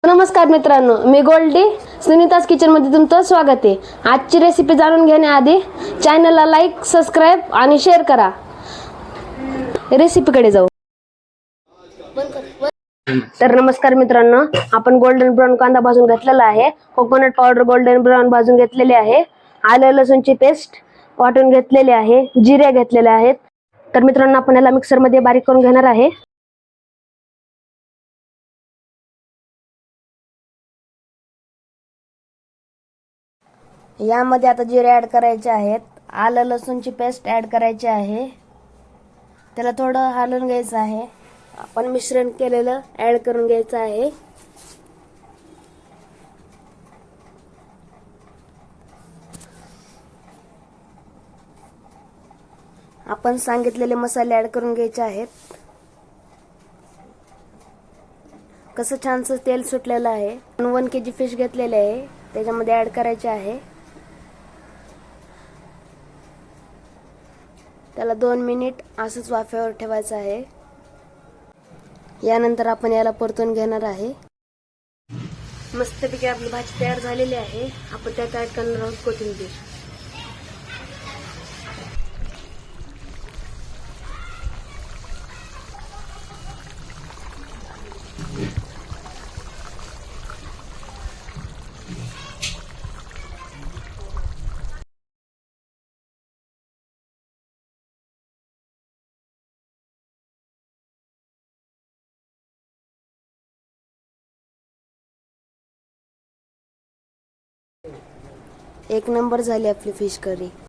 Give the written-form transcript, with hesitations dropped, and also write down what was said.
नमस्कार मित्रांनो, मी गोल्डी सुनीताज किचनमध्ये तुमचं स्वागत आहे। आजची रेसिपी जाणून घेण्याआधी चॅनलला लाईक, सबस्क्राईब आणि शेअर करा। रेसिपीकडे जाऊ। तर नमस्कार मित्रांनो, आपण गोल्डन ब्राउन कांदा भाजून घेतलेला आहे, कोकोनट पावडर गोल्डन ब्राउन भाजून घेतलेली आहे, आलं लसूणची पेस्ट वाटून घेतलेली आहे, जिरे घेतलेले आहेत। तर मित्रांनो, आपण याला मिक्सर मध्ये बारीक करून घेणार आहे। यामध्ये आता जिरे ऍड करायचे आहेत, आलं लसूणची पेस्ट ऍड करायची आहे, त्याला थोडं हलवून घ्यायचं आहे। आपण मिश्रण केलेलं ऍड करून घ्यायचं आहे। आपण सांगितलेले मसाले ऍड करून घ्यायचे आहेत। कसं छानसं तेल सुटलेलं आहे। 1 kg फिश घेतलेले आहे, त्याच्यामध्ये ऍड करायचे आहे। त्याला 2 मिनिट असंच वाफेवर ठेवायचं आहे। यानंतर आपण याला परतून घेणार आहे। मस्तपैकी आपली भाजी तयार झालेली आहे। आपण त्यात ऍड करणार आहोत कोथिंबीर। एक नंबर झाली आपली फिश करी।